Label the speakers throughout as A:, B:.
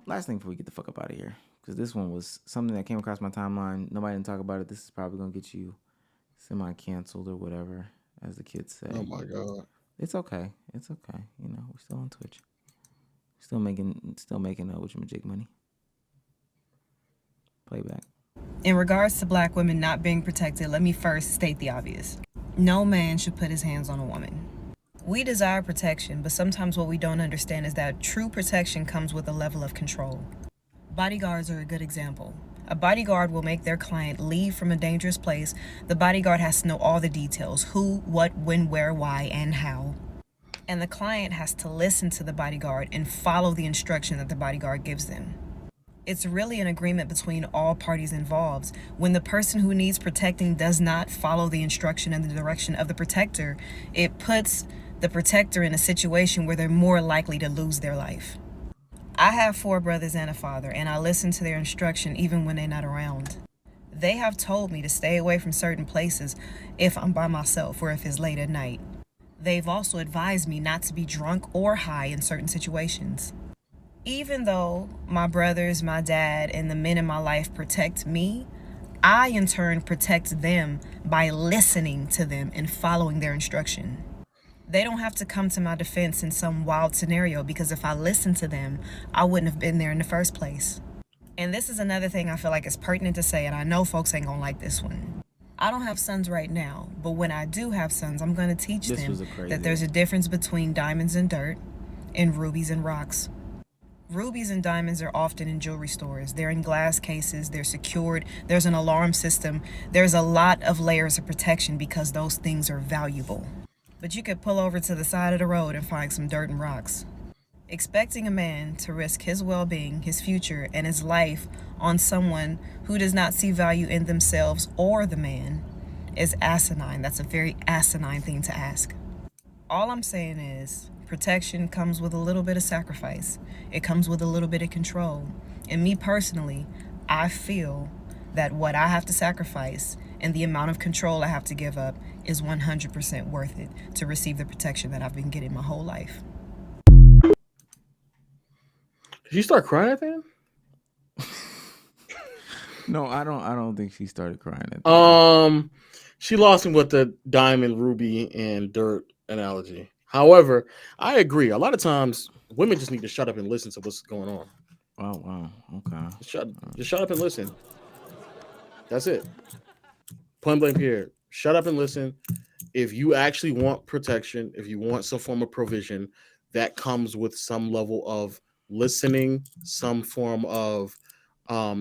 A: Last thing before we get the fuck up out of here, because this one was something that came across my timeline. Nobody didn't talk about it. This is probably gonna get you semi-canceled or whatever, as the kids
B: Oh
A: say.
B: my god.
A: It's okay. It's okay. You know, we're still on Twitch. Still making whatchamajig money. Playback.
C: In regards to black women not being protected, let me first state the obvious. No man should put his hands on a woman. We desire protection, but sometimes what we don't understand is that true protection comes with a level of control. Bodyguards are a good example. A bodyguard will make their client leave from a dangerous place. The bodyguard has to know all the details: who, what, when, where, why, and how. And the client has to listen to the bodyguard and follow the instruction that the bodyguard gives them. It's really an agreement between all parties involved. When the person who needs protecting does not follow the instruction and the direction of the protector, it puts the protector in a situation where they're more likely to lose their life. I have 4 brothers and a father, and I listen to their instruction even when they're not around. They have told me to stay away from certain places if I'm by myself or if it's late at night. They've also advised me not to be drunk or high in certain situations. Even though my brothers, my dad, and the men in my life protect me, I in turn protect them by listening to them and following their instruction. They don't have to come to my defense in some wild scenario, because if I listened to them, I wouldn't have been there in the first place. And this is another thing I feel like is pertinent to say, and I know folks ain't gonna like this one. I don't have sons right now, but when I do have sons, I'm gonna teach
A: This
C: them
A: was a crazy.
C: that there's a difference between diamonds and dirt and rubies and rocks. Rubies and diamonds are often in jewelry stores. They're in glass cases, they're secured, there's an alarm system, there's a lot of layers of protection because those things are valuable. But you could pull over to the side of the road and find some dirt and rocks. Expecting a man to risk his well-being, his future, and his life on someone who does not see value in themselves or the man is asinine. That's a very asinine thing to ask. All I'm saying is protection comes with a little bit of sacrifice. It comes with a little bit of control. And me personally, I feel that what I have to sacrifice and the amount of control I have to give up is 100% worth it to receive the protection that I've been getting my whole life.
B: Did you start crying then?
A: No, I don't. I don't think she started crying at the end.
B: She lost me with the diamond, ruby, and dirt analogy. However, I agree. A lot of times, women just need to shut up and listen to what's going on.
A: Oh wow. Okay.
B: Just shut up and listen. That's it. Point blank here. Shut up and listen. If you actually want protection, if you want some form of provision, that comes with some level of listening, some form of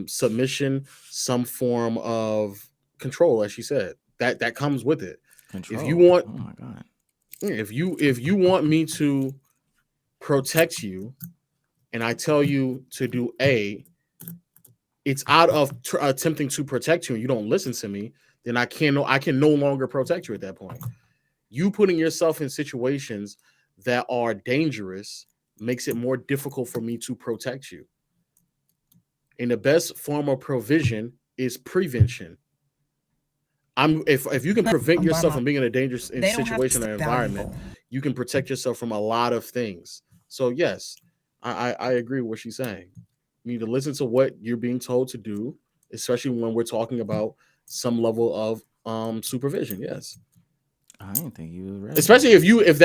B: submission, some form of control, as she said. That comes with it. If you
A: Control.
B: want,
A: Oh my god.
B: if you want me to protect you, and I tell you to do A, it's out of attempting to protect you, and you don't listen to me, then I can no longer protect you at that point. You putting yourself in situations that are dangerous makes it more difficult for me to protect you. And the best form of provision is prevention. If you can prevent
C: I'm by
B: yourself
C: my,
B: from being in a dangerous
C: they don't have to
B: situation
C: stay
B: or environment,
C: valuable.
B: you can protect yourself from a lot of things. So yes, I agree with what she's saying. You need to listen to what you're being told to do, especially when we're talking about some level of supervision. Yes,
A: I didn't think you was ready.
B: especially if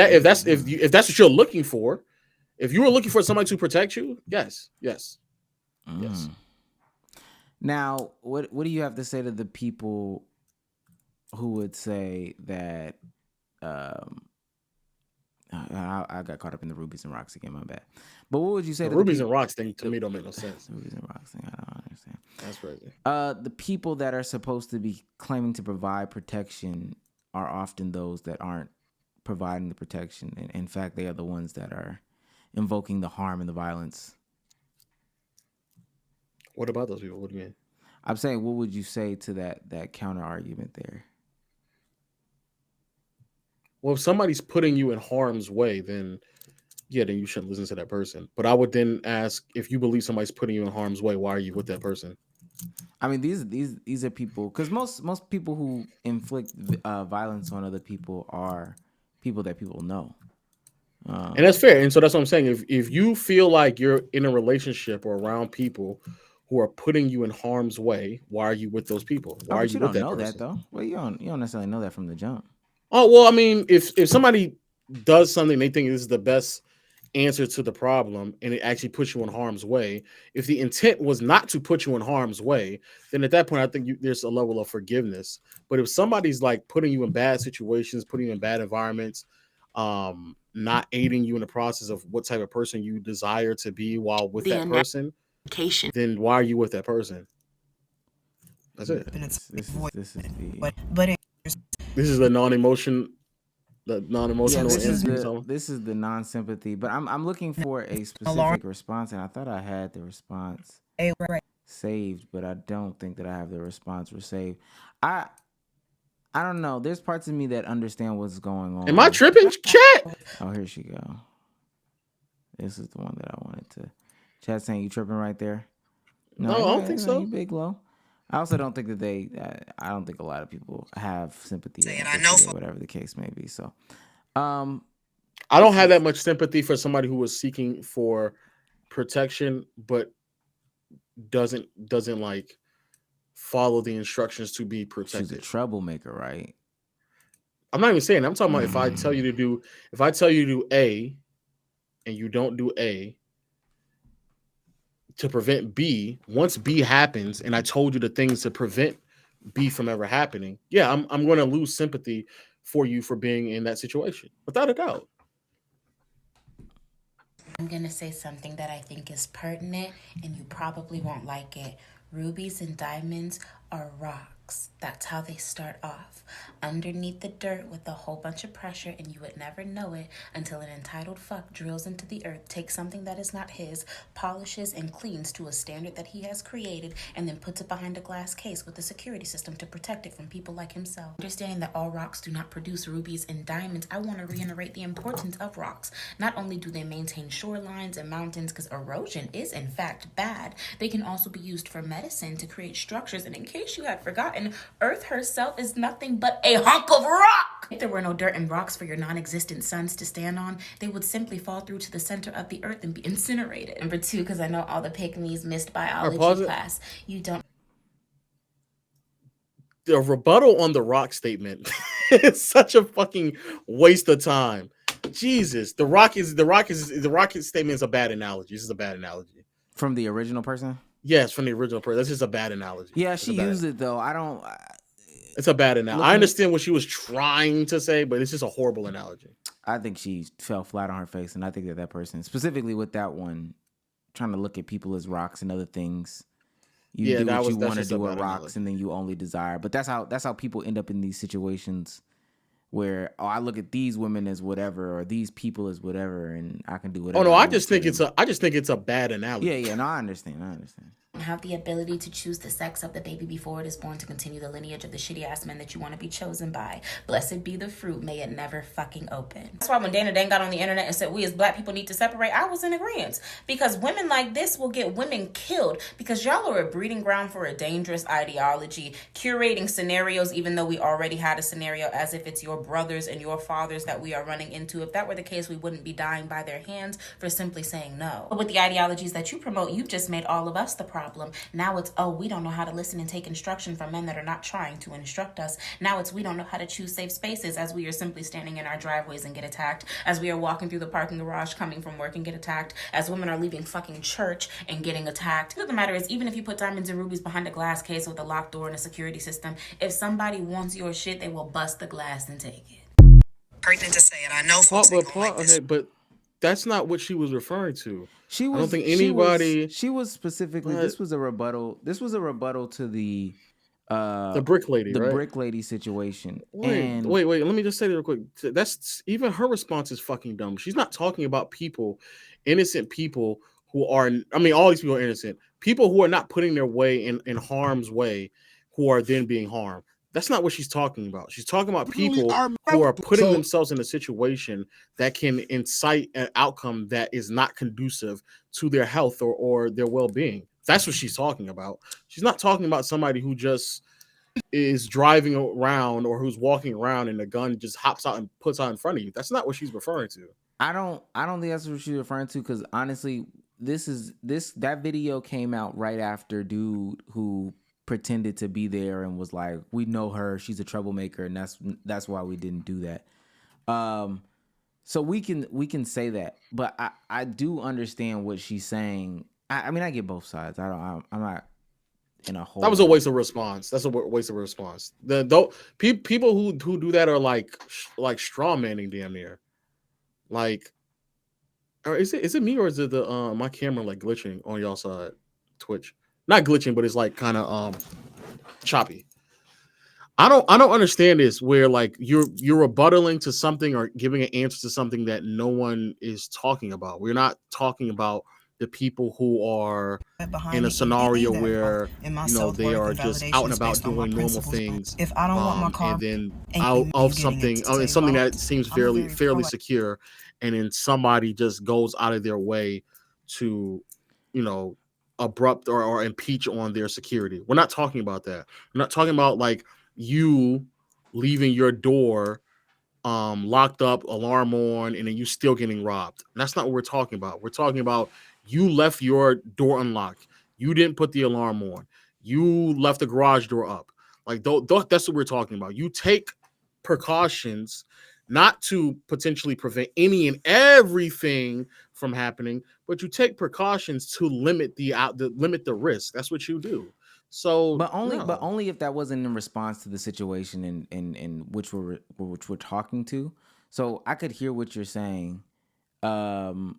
B: that's what you're looking for. If you were looking for somebody to protect you, yes, yes, yes.
A: Mm. Now, what do you have to say to the people who would say that? Um, I got caught up in the rubies and rocks again. My bad. But what would you say
B: The
A: to the
B: rubies
A: people?
B: and rocks thing to
A: The
B: me don't make no sense.
A: rubies and rocks thing. I don't understand.
B: That's crazy.
A: The people that are supposed to be claiming to provide protection are often those that aren't providing the protection. And in fact, they are the ones that are invoking the harm and the violence.
B: What about those people? What do you mean?
A: I'm saying, what would you say to that counter argument there?
B: Well, if somebody's putting you in harm's way, then yeah, then you shouldn't listen to that person. But I would then ask, if you believe somebody's putting you in harm's way, why are you with that person?
A: I mean, these are people, because most people who inflict violence on other people are people that people know.
B: And that's fair. And so that's what I'm saying. If you feel like you're in a relationship or around people who are putting you in harm's way, why are you with those people?
A: Oh,
B: Why are
A: but
B: you
A: you
B: with
A: don't
B: that
A: know that
B: person?
A: though. Well, you don't necessarily know that from the jump.
B: Oh well, I mean, if somebody does something they think is the best answer to the problem and it actually puts you in harm's way, if the intent was not to put you in harm's way, then at that point I think there's a level of forgiveness. But if somebody's like putting you in bad situations, putting you in bad environments, not aiding you in the process of what type of person you desire to be while with that person, then why are you with that person? That's
A: Yeah,
B: it.
A: this is the
C: But it,
B: This is the
A: yeah
B: non-emotional
A: this is
B: answer.
A: the
B: So
A: this is the non-sympathy. But I'm looking for a
C: alarm.
A: specific response, and I thought I had the response
C: Right.
A: saved, but I don't think that I have the response saved. I I don't know. There's parts of me that understand what's going
B: am I
A: on.
B: tripping? Chat.
A: Oh, here she go. This is the one that I wanted to. Chat saying you tripping right there. No,
B: No, I don't think
A: you
B: so.
A: big low. I also don't think that they. I don't think a lot of people have sympathy or
C: Saying I know
A: empathy or whatever the case may be. So, um,
B: I don't
A: this
B: have that
A: is
B: much sympathy for somebody who was seeking for protection, but doesn't like follow the instructions to be
A: she was a
B: protected.
A: troublemaker, right?
B: I'm not even saying that. I'm talking about if I tell you to do A and you don't do A to prevent B, once B happens and I told you the things to prevent B from ever happening, yeah, I'm going to lose sympathy for you for being in that situation without a doubt.
D: I'm going to say something that I think is pertinent and you probably won't like it. Rubies and diamonds are rocks. That's how they start off. Underneath the dirt with a whole bunch of pressure, and you would never know it until an entitled fuck drills into the earth, takes something that is not his, polishes and cleans to a standard that he has created, and then puts it behind a glass case with a security system to protect it from people like himself. Understanding that all rocks do not produce rubies and diamonds, I want to reiterate the importance of rocks. Not only do they maintain shorelines and mountains, because erosion is in fact bad, they can also be used for medicine to create structures. And in case you had forgotten, Earth herself is nothing but a hunk of rock. If there were no dirt and rocks for your non-existent suns to stand on, they would simply fall through to the center of the earth and be incinerated. Number two, because I know all the pick-me's missed
B: All right,
D: biology
B: pause it.
D: class, you don't.
B: The rebuttal on the rock statement is such a fucking waste of time. Jesus, the rock statement is a bad analogy. This is a bad analogy.
A: From the original person.
B: Yes, from the original person. This is a bad analogy.
A: Yeah, she used it though. I don't.
B: It's a bad analogy. I
A: Looking,
B: understand what she was trying to say, but it's just a horrible analogy.
A: I think she fell flat on her face, and I think that person, specifically with that one, trying to look at people as rocks and other things. You
B: Yeah,
A: do what you
B: that's
A: want to
B: just a
A: do with
B: bad
A: rocks,
B: analogy.
A: and then you only desire. But that's how people end up in these situations where I look at these women as whatever or these people as whatever, and I can do
B: Oh
A: whatever
B: no,
A: I
B: I
A: want
B: just
A: to
B: think
A: them.
B: I just think it's a bad analogy.
A: Yeah. No, I understand.
D: Have the ability to choose the sex of the baby before it is born to continue the lineage of the shitty ass men that you want to be chosen by. Blessed be the fruit, may it never fucking open. That's why when Dana Dan got on the internet and said we as black people need to separate, I was in agreement. Because women like this will get women killed because y'all are a breeding ground for a dangerous ideology, curating scenarios even though we already had a scenario as if it's your brothers and your fathers that we are running into. If that were the case, we wouldn't be dying by their hands for simply saying no. But with the ideologies that you promote, you've just made all of us the problem. Now it's, oh, we don't know how to listen and take instruction from men that are not trying to instruct us. Now it's, we don't know how to choose safe spaces as we are simply standing in our driveways and get attacked, as we are walking through the parking garage coming from work and get attacked, as women are leaving fucking church and getting attacked. The matter is, even if you put diamonds and rubies behind a glass case with a locked door and a security system, if somebody wants your shit, they will bust the glass and take it.
C: Pertinent to say, and I know folks ain't gonna like this.
B: Okay, but that's not what she was referring to.
A: She
B: I don't
A: was
B: think anybody.
A: she was specifically. This was a rebuttal. This was a rebuttal to the
B: brick lady,
A: the
B: right?
A: brick lady situation.
B: Wait. Let me just say that real quick. That's even her response is fucking dumb. She's not talking about people, innocent people who are. I mean, all these people are innocent. People who are not putting their way in harm's way, who are then being harmed. That's not what she's talking about. She's talking about people who are putting themselves in a situation that can incite an outcome that is not conducive to their health or their well-being. That's what she's talking about. She's not talking about somebody who just is driving around or who's walking around and the gun just hops out and puts out in front of you. That's not what she's referring to.
A: I don't think that's what she's referring to, because honestly, that video came out right after dude who pretended to be there and was like, we know her, she's a troublemaker, and that's why we didn't do that. Um, so we can say that, but I do understand what she's saying. I mean, I get both sides. I'm not in a
B: That was a
A: whole.
B: waste of response. That's a waste of response. The don't people who do that are like straw manning damn near. Like, or is it me or is it the my camera like glitching on y'all side, Twitch? Not glitching, but it's like kind of choppy. I don't understand this where like you're rebuttaling to something or giving an answer to something that no one is talking about. We're not talking about the people who are in
C: behind
B: a
C: me in any
B: scenario
C: of that
B: where
C: and my
B: they
C: self-worth
B: are
C: and
B: just out
C: validation
B: and
C: is
B: about
C: based on my
B: doing normal
C: principles.
B: things,
C: If I don't want my car
B: and then
C: and
B: out
C: you
B: of
C: getting it
B: something,
C: to tell you
B: something
C: why,
B: that seems
C: I'm a
B: fairly
C: very proactive.
B: secure, and then somebody just goes out of their way to, you know, abrupt or impeach on their security. We're not talking about that. We're not talking about like you leaving your door locked up, alarm on, and then you still getting robbed. That's not what we're talking about. We're talking about you left your door unlocked. You didn't put the alarm on. You left the garage door up. Like that's what we're talking about. You take precautions not to potentially prevent any and everything from happening, but you take precautions to limit the risk. That's what you do. So
A: But
B: no.
A: only if that wasn't in response to the situation in which we're talking to. So I could hear what you're saying. Um,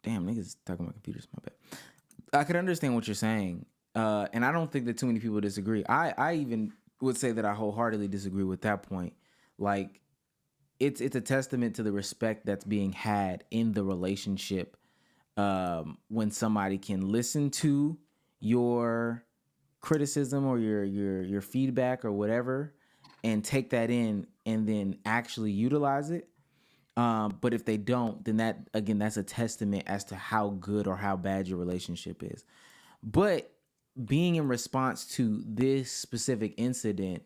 A: damn, niggas talking about computers. My bad. I could understand what you're saying, and I don't think that too many people disagree. I even would say that I wholeheartedly disagree with that point. Like, it's a testament to the respect that's being had in the relationship, when somebody can listen to your criticism or your feedback or whatever, and take that in and then actually utilize it. But if they don't, then that again, that's a testament as to how good or how bad your relationship is. But being in response to this specific incident,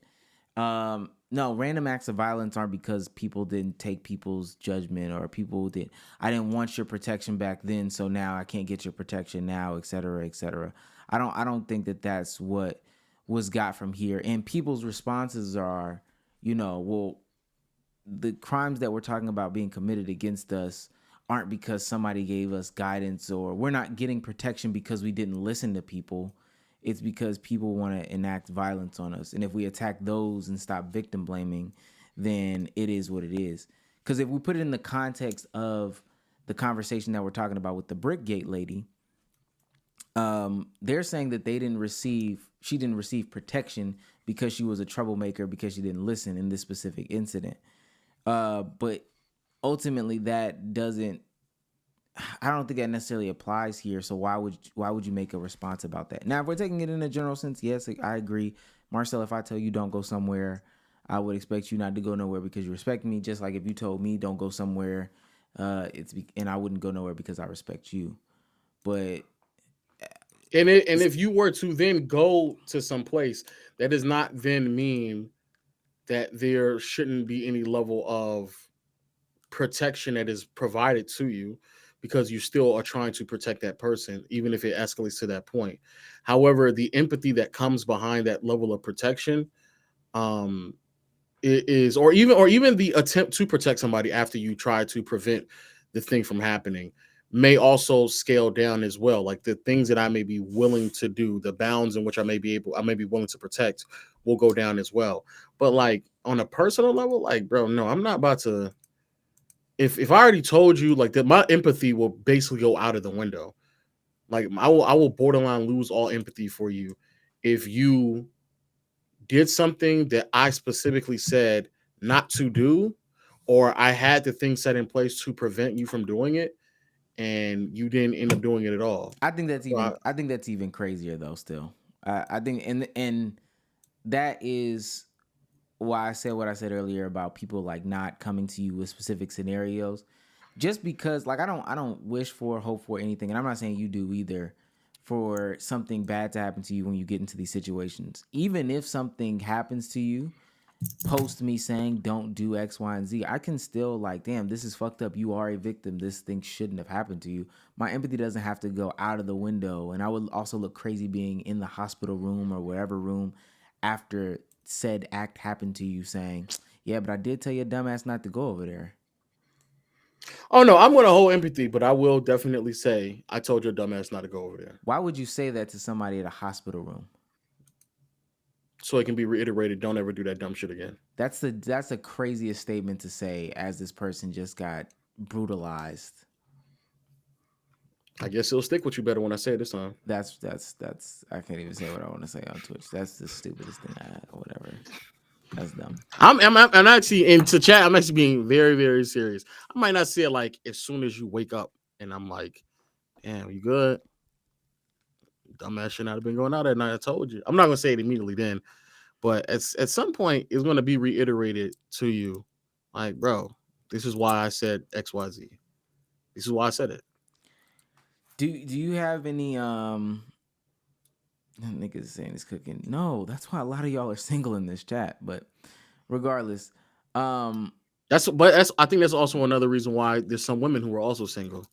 A: no, random acts of violence aren't because people didn't take people's judgment, or people did. I didn't want your protection back then, so now I can't get your protection now, et cetera, et cetera. I don't think that that's what was got from here. And people's responses are, well, the crimes that we're talking about being committed against us aren't because somebody gave us guidance, or we're not getting protection because we didn't listen to people. It's because people want to enact violence on us. And if we attack those and stop victim blaming, then it is what it is. Because if we put it in the context of the conversation that we're talking about with the Brickgate lady, they're saying that she didn't receive protection because she was a troublemaker, because she didn't listen in this specific incident. But ultimately, that doesn't. I don't think that necessarily applies here. So why would you make a response about that? Now, if we're taking it in a general sense, yes, I agree, Marcel. If I tell you don't go somewhere, I would expect you not to go nowhere because you respect me. Just like if you told me don't go somewhere, and I wouldn't go nowhere because I respect you. But
B: And if you were to then go to some place, that does not then mean that there shouldn't be any level of protection that is provided to you, because you still are trying to protect that person even if it escalates to that point. However, the empathy that comes behind that level of protection, um is, or even the attempt to protect somebody after you try to prevent the thing from happening, may also scale down as well. Like the things that I may be willing to do, the bounds in which I may be willing to protect, will go down as well. But like on a personal level, like bro, no, I'm not about to. If I already told you like that, my empathy will basically go out of the window. Like I will borderline lose all empathy for you if you did something that I specifically said not to do, or I had the thing set in place to prevent you from doing it, and you didn't end up doing it at all.
A: I think that's
B: So
A: even I think that's even crazier though. Still, I think, and that is why I said what I said earlier about people like not coming to you with specific scenarios, just because like I don't wish for, hope for anything, and I'm not saying you do either, for something bad to happen to you when you get into these situations. Even if something happens to you, post me saying don't do X, Y, and Z, I can still like, damn, this is fucked up. You are a victim. This thing shouldn't have happened to you. My empathy doesn't have to go out of the window. And I would also look crazy being in the hospital room or wherever room after said act happened to you saying, yeah, but I did tell your dumbass not to go over there.
B: Oh no, I'm gonna hold empathy, but I will definitely say I told your dumbass not to go over there.
A: Why would you say that to somebody at a hospital room?
B: So it can be reiterated. Don't ever do that dumb shit again.
A: That's the craziest statement to say as this person just got brutalized.
B: I guess it'll stick with you better when I say it this time.
A: That's I can't even say what I want to say on Twitch. That's the stupidest thing or whatever. That's dumb.
B: I'm actually into chat. I'm actually being very, very serious. I might not say it like as soon as you wake up and I'm like, damn, you good? Dumbass should not have been going out at night. I told you. I'm not gonna say it immediately then, but at some point it's gonna be reiterated to you, like, bro, this is why I said XYZ. This is why I said it.
A: Do you have any niggas saying it's cooking? No, that's why a lot of y'all are single in this chat. But regardless,
B: I think that's also another reason why there's some women who are also single.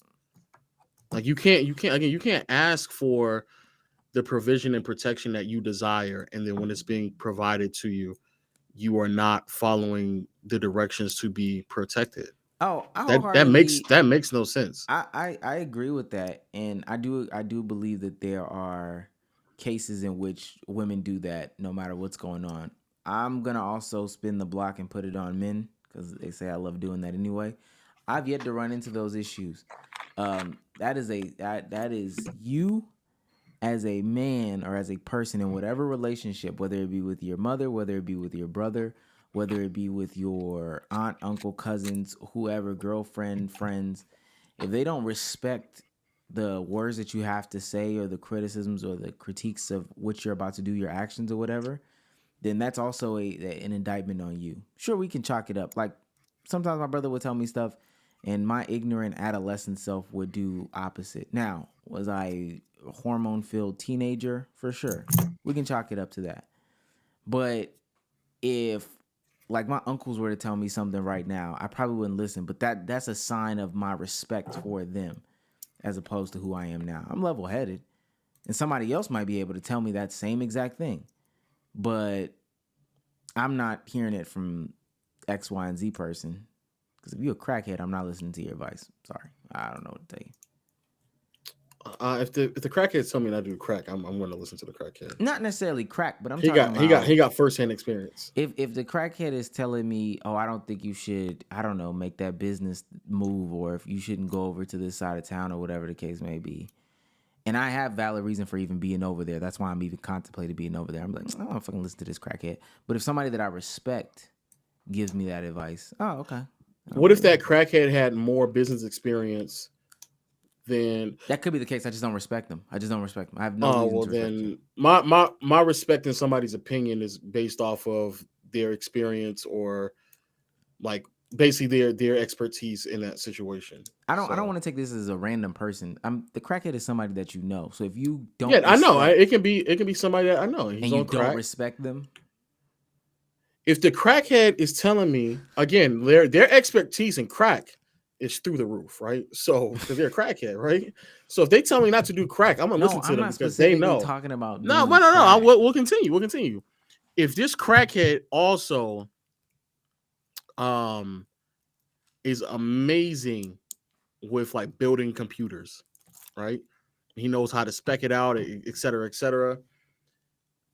B: Like you can't ask for the provision and protection that you desire, and then when it's being provided to you, you are not following the directions to be protected. That makes no sense.
A: I agree with that, and I do believe that there are cases in which women do that no matter what's going on. I'm gonna also spin the block and put it on men because they say I love doing that anyway. I've yet to run into those issues. That is you as a man or as a person in whatever relationship, whether it be with your mother, whether it be with your brother, whether it be with your aunt, uncle, cousins, whoever, girlfriend, friends, if they don't respect the words that you have to say or the criticisms or the critiques of what you're about to do, your actions or whatever, then that's also an indictment on you. Sure, we can chalk it up. Like sometimes my brother would tell me stuff and my ignorant adolescent self would do opposite. Now, was I a hormone-filled teenager? For sure. We can chalk it up to that. But if like my uncles were to tell me something right now, I probably wouldn't listen, but that's a sign of my respect for them as opposed to who I am now. I'm level-headed, and somebody else might be able to tell me that same exact thing, but I'm not hearing it from X, Y, and Z person. Because if you're a crackhead, I'm not listening to your advice. Sorry, I don't know what to tell you.
B: If the crackhead tell me not to do crack, I'm going to listen to the crackhead.
A: Not necessarily crack, but he
B: got firsthand experience.
A: If the crackhead is telling me, oh, I don't think you should, I don't know, make that business move, or if you shouldn't go over to this side of town, or whatever the case may be, and I have valid reason for even being over there. That's why I'm even contemplating being over there. I'm like, I don't want to fucking listen to this crackhead. But if somebody that I respect gives me that advice, oh, okay.
B: What if that crackhead had more business experience than
A: that could be the case? I just don't respect them. I have no reason to respect
B: them. My respect in somebody's opinion is based off of their experience or like basically their expertise in that situation.
A: I don't want to take this as a random person. The crackhead is somebody that you know. So if you don't,
B: I know it can be somebody that I know.
A: And you don't respect them.
B: If the crackhead is telling me again, their expertise in crack is through the roof, right? So because they're a crackhead, right? So if they tell me not to do crack, I'm gonna listen to them because they know.
A: Talking about
B: no. We'll continue. We'll continue. If this crackhead also is amazing with like building computers, right? He knows how to spec it out, et cetera, et cetera.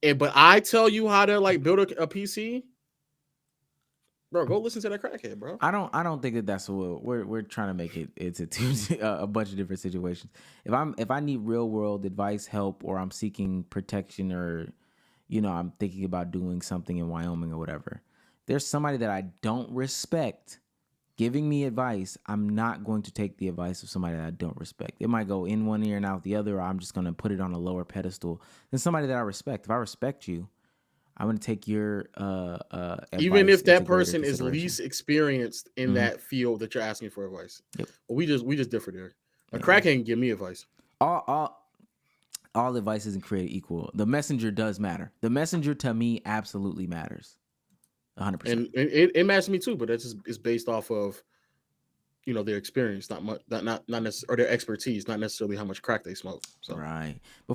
B: But I tell you how to like build a PC. Bro, go listen to that crackhead, bro.
A: I don't think that's what we're trying to make it. It's a bunch of different situations. If I need real world advice, help, or I'm seeking protection, or I'm thinking about doing something in Wyoming or whatever, there's somebody that I don't respect giving me advice. I'm not going to take the advice of somebody that I don't respect. It might go in one ear and out the other, or I'm just going to put it on a lower pedestal than somebody that I respect. If I respect you, I'm going to take your
B: even if that person is least experienced in that field that you're asking for advice.
A: Yep.
B: Well, we just differ there. A crackhead can give me advice.
A: All advice isn't created equal. The messenger does matter. The messenger to me absolutely matters. 100%.
B: And it matters to me too, but that's just it's based off of their experience, not much, not necessarily, or their expertise, not necessarily how much crack they smoke. So
A: Right.